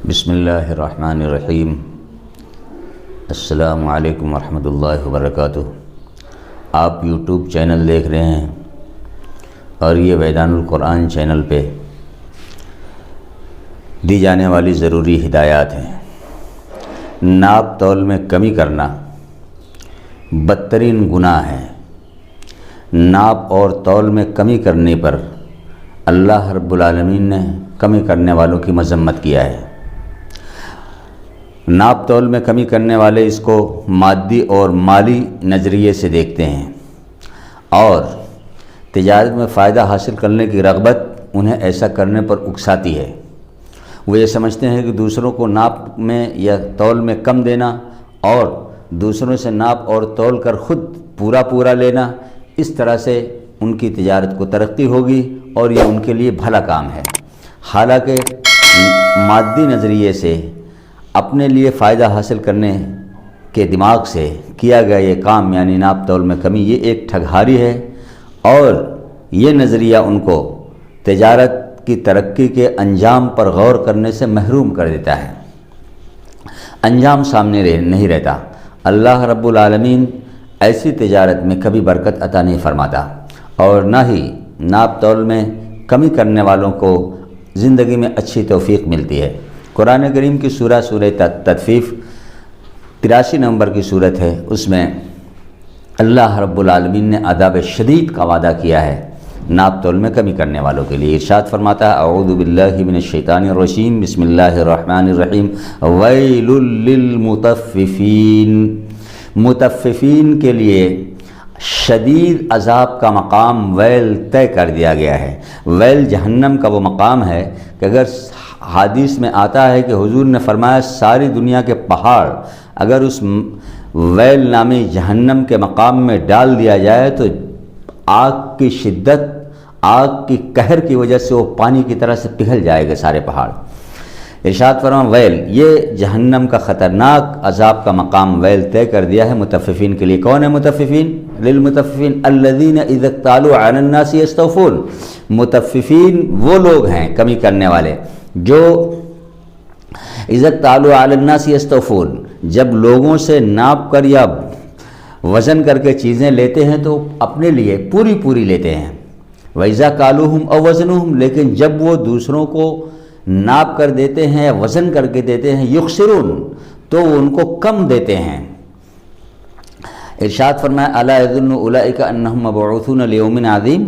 بسم اللہ الرحمن الرحیم۔ السلام علیکم ورحمۃ اللہ وبرکاتہ۔ آپ یوٹیوب چینل دیکھ رہے ہیں اور یہ ویدان القرآن چینل پہ دی جانے والی ضروری ہدایات ہیں۔ ناپ تول میں کمی کرنا بدترین گناہ ہے۔ ناپ اور تول میں کمی کرنے پر اللہ رب العالمین نے کمی کرنے والوں کی مذمت کیا ہے۔ ناپ تول میں کمی کرنے والے اس کو مادی اور مالی نظریے سے دیکھتے ہیں اور تجارت میں فائدہ حاصل کرنے کی رغبت انہیں ایسا کرنے پر اکساتی ہے۔ وہ یہ سمجھتے ہیں کہ دوسروں کو ناپ میں یا تول میں کم دینا اور دوسروں سے ناپ اور تول کر خود پورا لینا، اس طرح سے ان کی تجارت کو ترقی ہوگی اور یہ ان کے لیے بھلا کام ہے۔ حالانکہ مادی نظریے سے اپنے لیے فائدہ حاصل کرنے کے دماغ سے کیا گیا یہ کام یعنی ناپ تول میں کمی، یہ ایک ٹھگہاری ہے اور یہ نظریہ ان کو تجارت کی ترقی کے انجام پر غور کرنے سے محروم کر دیتا ہے۔ انجام سامنے نہیں رہتا۔ اللہ رب العالمین ایسی تجارت میں کبھی برکت عطا نہیں فرماتا اور نہ ہی ناپ تول میں کمی کرنے والوں کو زندگی میں اچھی توفیق ملتی ہے۔ قرآن کریم کی سورہ تطفیف 83 نمبر کی صورت ہے، اس میں اللہ رب العالمین نے عذاب شدید کا وعدہ کیا ہے ناپ تول میں کمی کرنے والوں کے لیے۔ ارشاد فرماتا ہے اعوذ باللہ من الشیطان الرجیم بسم اللہ الرحمن الرحیم ویل للمطففین۔ مطففین کے لیے شدید عذاب کا مقام ویل طے کر دیا گیا ہے۔ ویل جہنم کا وہ مقام ہے کہ اگر حدیث میں آتا ہے کہ حضور نے فرمایا ساری دنیا کے پہاڑ اگر اس ویل نامی جہنم کے مقام میں ڈال دیا جائے تو آگ کی شدت، آگ کی قہر کی وجہ سے وہ پانی کی طرح سے پگھل جائے گا سارے پہاڑ۔ ارشاد فرمایا ویل، یہ جہنم کا خطرناک عذاب کا مقام ویل طے کر دیا ہے مطففین کے لیے۔ کون ہے مطففین؟ للمطففین الذین اذا اکتالوا علی الناس یستوفون۔ مطففین وہ لوگ ہیں کمی کرنے والے جو اذا اکتالوا علی الناس یستوفون، جب لوگوں سے ناپ کر یا وزن کر کے چیزیں لیتے ہیں تو اپنے لیے پوری لیتے ہیں۔ وَإِذَا كَالُوهُمْ أَوْ وَزَنُوهُمْ، لیکن جب وہ دوسروں کو ناپ کر دیتے ہیں یا وزن کر کے دیتے ہیں یخسرون، تو وہ ان کو کم دیتے ہیں۔ ارشاد فرمایا الا يظن اولئک انہم مبعوثون لیوم عظیم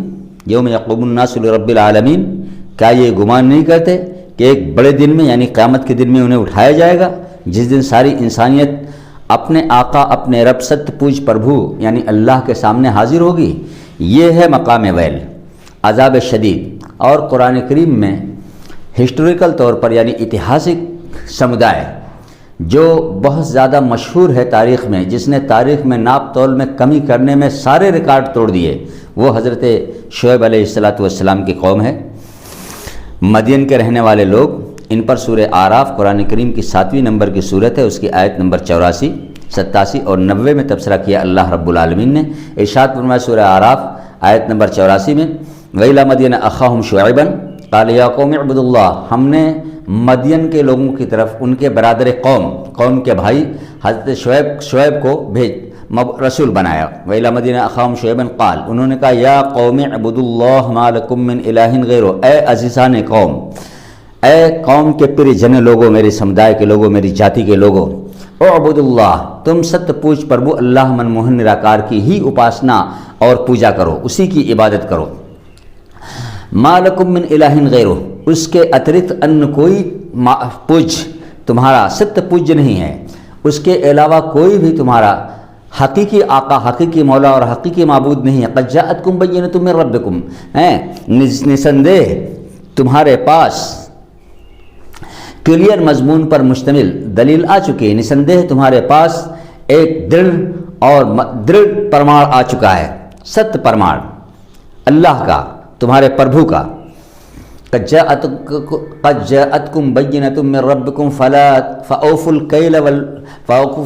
یوم یقوم الناس لرب العالمین۔ کیا یہ گمان نہیں کرتے کہ ایک بڑے دن میں یعنی قیامت کے دن میں انہیں اٹھایا جائے گا جس دن ساری انسانیت اپنے آقا اپنے رب ست پوج پربھو یعنی اللہ کے سامنے حاضر ہوگی۔ یہ ہے مقام ویل، عذاب شدید۔ اور قرآن کریم میں ہسٹوریکل طور پر یعنی اتہاسک سمدائے جو بہت زیادہ مشہور ہے تاریخ میں، جس نے تاریخ میں ناپ تول میں کمی کرنے میں سارے ریکارڈ توڑ دیے، وہ حضرت شعیب علیہ السلام کی قوم ہے۔ مدین کے رہنے والے لوگ، ان پر سورہ اعراف قرآن کریم کی 7ویں نمبر کی صورت ہے، اس کی آیت نمبر 84، 87 اور 90 میں تبصرہ کیا اللہ رب العالمین نے۔ ارشاد فرمایا سورہ اعراف آیت نمبر 84 میں وَإِلَىٰ مَدْيَنَ أَخَاهُمْ شُعَيْبًا قَالَ يَا قَوْمِ اعْبُدُوا اللَّهَ۔ ہم نے مدین کے لوگوں کی طرف ان کے برادر قوم کے بھائی حضرت شعیب کو رسول بنایا۔ وَإِلَىٰ مَدْيَنَ أَخَاهُمْ شُعَيْبًا قال، انہوں نے کہا یا قوم اعبدوا اللہ ما لکم من الہ غیرہ، اے عزیزان قوم، اے قوم کے پری جن لوگوں، میرے سمدائے کے لوگوں، میری جاتی کے لوگوں، اعبدوا اللہ، تم ست پوج پربو اللہ من موہن نراکار کی ہی اپاسنا اور پوجا کرو، اسی کی عبادت کرو۔ ما لکم من الہ غیرہ، اس کے اترکت ان کوئی پوج تمہارا ست پوج نہیں ہے، اس کے علاوہ کوئی بھی تمہارا حقیقی آقا، حقیقی مولا اور حقیقی معبود نہیں ہے۔ قد جاءتکم بینۃ من ربکم، نسندہ تمہارے پاس کلیئر مضمون پر مشتمل دلیل آ چکی ہے، نسندہ تمہارے پاس ایک دڑ پرماڑ آ چکا ہے، ست پرماڑ اللہ کا، تمہارے پربھو کا۔ قد جاءتکم بینۃ من ربکم فاوفوا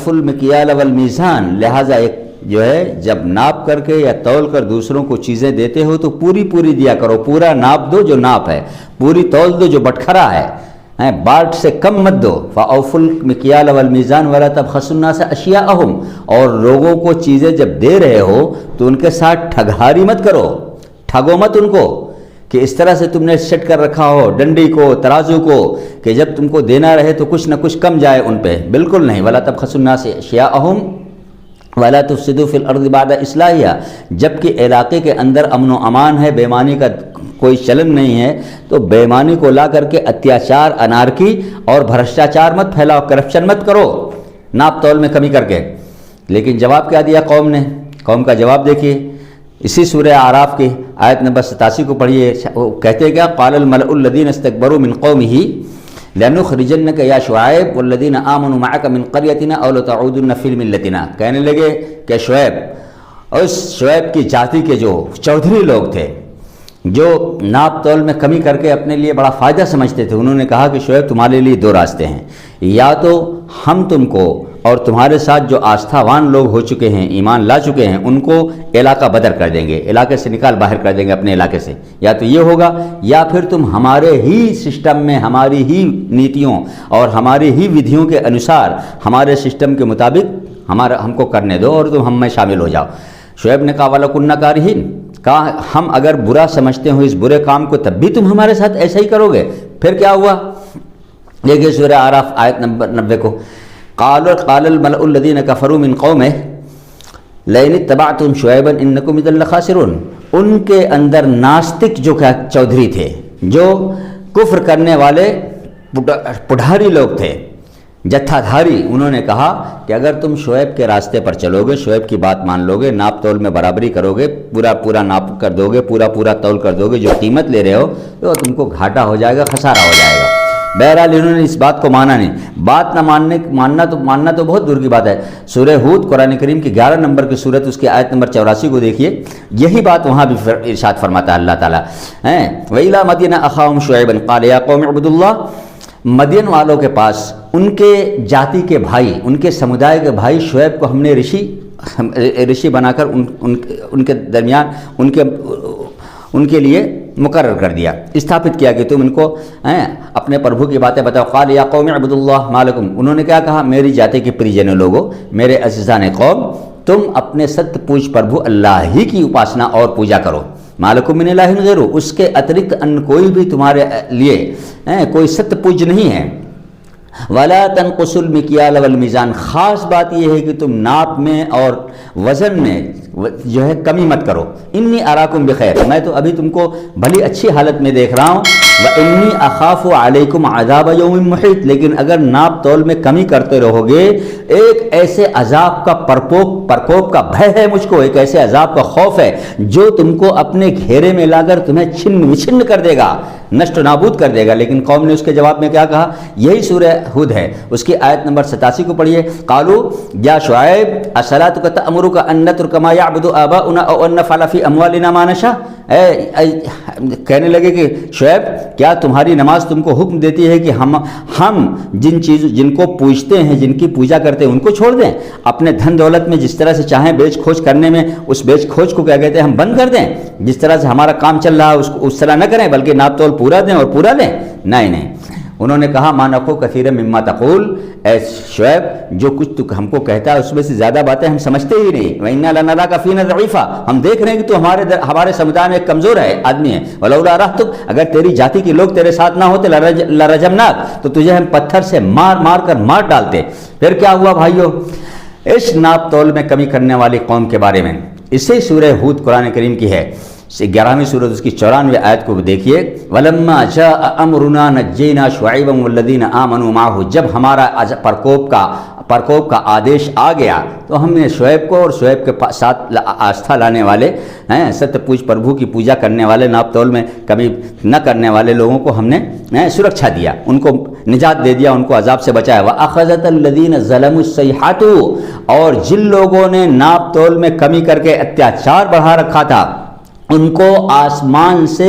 المکیال والمیزان، لہٰذا ایک جو ہے جب ناپ کر کے یا تول کر دوسروں کو چیزیں دیتے ہو تو پوری دیا کرو، پورا ناپ دو جو ناپ ہے، پوری تول دو جو بٹکھرا ہے، بارٹ سے کم مت دو، فَأَوْفُوا الْمِكْيَالَ وَالْمِيزَانَ وَلَا تَبْخَسُوا النَّاسَ أَشْيَاءَهُمْ، اور لوگوں کو چیزیں جب دے رہے ہو تو ان کے ساتھ ٹھگہاری مت کرو، ٹھگو مت ان کو کہ اس طرح سے تم نے سیٹ کر رکھا ہو ڈنڈی کو ترازو کو کہ جب تم کو دینا رہے تو کچھ نہ کچھ کم جائے ان پہ، بالکل نہیں۔ وَلَا تَبْخَسُوا النَّاسَ أَشْيَاءَهُمْ وَلَا تُفْسِدُوا فِي الْأَرْضِ بَعْدَ إِصْلَاحِهَا، جبکہ علاقے کے اندر امن و امان ہے، بے ایمانی کا کوئی چلن نہیں ہے، تو بے ایمانی کو لا کر کے اتیاچار، انارکی اور بھرشٹاچار مت پھیلاؤ، کرپشن مت کرو ناپ تول میں کمی کر کے۔ لیکن جواب کیا دیا قوم نے؟ قوم کا جواب دیکھیے، اسی سورہ اعراف کی آیت نمبر 87 کو پڑھیے، وہ کہتے کیا؟ قال الملأ الذين استكبروا من قومه لنخرجنك يا شعيب والذين آمنوا معك من قريتنا أو لتعودن في ملتنا، کہنے لگے کہ شعیب، اس شعیب کی جاتی کے جو چودھری لوگ تھے جو ناپ تول میں کمی کر کے اپنے لیے بڑا فائدہ سمجھتے تھے، انہوں نے کہا کہ شعیب تمہارے لیے دو راستے ہیں، یا تو ہم تم کو اور تمہارے ساتھ جو آستھاوان لوگ ہو چکے ہیں، ایمان لا چکے ہیں، ان کو علاقہ بدر کر دیں گے، علاقے سے نکال باہر کر دیں گے اپنے علاقے سے، یا تو یہ ہوگا، یا پھر تم ہمارے ہی سسٹم میں، ہماری ہی نیتیوں اور ہماری ہی ودھیوں کے انوسار، ہمارے سسٹم کے مطابق ہم کو کرنے دو اور تم ہم میں شامل ہو جاؤ۔ شعیب نے کہا وَلَكُنَّا كَارِهِينَ، کہا ہم اگر برا سمجھتے ہو اس برے کام کو تب بھی تم ہمارے ساتھ ایسا ہی کرو گے۔ پھر کیا ہوا؟ دیکھیے سورہ اعراف آیت نمبر 90 کو، قال الملأ الذين كفروا من قومه لئن اتبعتم شعيبا انكم اذا لخاسرون، ان کے اندر ناستک جو چودھری تھے، جو کفر کرنے والے پڑھاری لوگ تھے، جتھا دھاری، انہوں نے کہا کہ اگر تم شعیب کے راستے پر چلو گے، شعیب کی بات مان لو گے، ناپ تول میں برابری کرو گے، پورا ناپ کر دو گے، پورا تول کر دو گے، جو قیمت لے رہے ہو تو تم کو گھاٹا ہو جائے گا، خسارہ ہو جائے گا۔ بہرحال انہوں نے اس بات کو مانا نہیں، بات نہ ماننا تو بہت دور کی بات ہے۔ سورہ ہود قرآن کریم کی 11 نمبر کی سورت، اس کی آیت نمبر 84 کو دیکھیے، یہی بات وہاں بھی ارشاد فرماتا ہے اللہ تعالیٰ، وَإِلَىٰ مَدْيَنَ أَخَاهُمْ شُعَيْبًا قَالَ يَا قَوْمِ اعْبُدُوا اللَّهَ، مدین والوں کے پاس ان کے جاتی کے بھائی، ان کے سمودائے کے بھائی شعیب کو ہم نے رشی بنا کر ان کے درمیان ان کے لیے مقرر کر دیا، استھاپت کیا کہ تم ان کو اپنے پربھو کی باتیں بتاؤ۔ قال یا قوم اعبدوا اللہ ما لکم، انہوں نے کیا کہا؟ میری جاتی کے پریجن لوگوں، میرے عزیزان قوم، تم اپنے ست پوج پربھو اللہ ہی کی اپاسنا اور پوجا کرو، ما لکم من الہ غیرہ، اس کے اترکت ان کوئی بھی تمہارے لیے کوئی ست پوج نہیں ہے۔ ولا تنقصوا المکیال والمیزان، خاص بات یہ ہے کہ تم ناپ میں اور وزن میں جو ہے کمی مت کرو۔ انی اراکم بخیر، میں تو ابھی تم کو بھلی اچھی حالت میں دیکھ رہا ہوں۔ وانی اخاف علیکم عذاب یوم محیط، لیکن اگر ناپ تول میں کمی کرتے رہو گے، ایک ایسے عذاب کا پرکوپ کا بھے ہے مجھ کو، ایک ایسے عذاب کا خوف ہے جو تم کو اپنے گھیرے میں لا کر تمہیں چھن وچھن کر دے گا، نشٹ و نابود کر دے گا۔ لیکن قوم نے اس کے جواب میں کیا کہا؟ یہی سورہ ہود ہے، اس کی آیت نمبر 87 کو پڑھیے۔ قالوا یا شعیب اصلاتک تأمرک ان نترک ما یعبد آباؤنا او ان نفعل فی اموالنا ما نشاء، کہنے لگے کہ شعیب کیا تمہاری نماز تم کو حکم دیتی ہے کہ ہم جن کو پوجتے ہیں، جن کی پوجا کرتے ہیں، ان کو چھوڑ دیں؟ اپنے دھن دولت میں جس طرح سے چاہیں بیچ کھوج کرنے میں، اس بیچ کھوج کو کیا کہتے ہیں؟ ہم بند کر دیں؟ جس طرح سے ہمارا کام چل رہا ہے اس طرح نہ کریں، بلکہ ناپ تول پورا دیں اور پورا لیں؟ نہیں۔ انہوں نے کہا ما نقو کثیر مما تقول، اے شعیب جو کچھ تو ہم کو کہتا ہے اس میں سے زیادہ باتیں ہم سمجھتے ہی نہیں۔ وَإِنَّا لَنَرَاكَ فِينَا ضَعِيفًا، ہم دیکھ رہے ہیں کہ تو ہمارے سمدان میں ایک کمزور ہے آدمی ہے۔ وَلَوْلَا رَحْتُكَ، اگر تیری جاتی کے لوگ تیرے ساتھ نہ ہوتے لَرَجَمْنَاكَ، تو تجھے ہم پتھر سے مار ڈالتے۔ پھر کیا ہوا بھائیو؟ اس ناپ تول میں کمی کرنے والی قوم کے بارے میں اسی سورہ ہود قرآن کریم کی ہے، 11ویں سورت، اس کی 94 آیت کو دیکھیے۔ وَلَمَّا جَاءَ أَمْرُنَا نَجَّيْنَا شُعَيْبًا وَالَّذِينَ آمَنُوا مَعَهُ، جب ہمارا پرکوپ کا آدیش آ گیا تو ہم نے شعیب کو اور شعیب کے ساتھ آستھا لانے والے، ست پوج پربھو کی پوجا کرنے والے، ناپ تول میں کمی نہ کرنے والے لوگوں کو ہم نے سرکشا دیا، ان کو نجات دے دیا، ان کو عذاب سے بچایا۔ وَأَخَذَتِ الَّذِينَ ظَلَمُوا الصَّيْحَةُ، اور جن لوگوں نے ناپ تول میں کمی کر کے اتیاچار بڑھا رکھا تھا، ان کو آسمان سے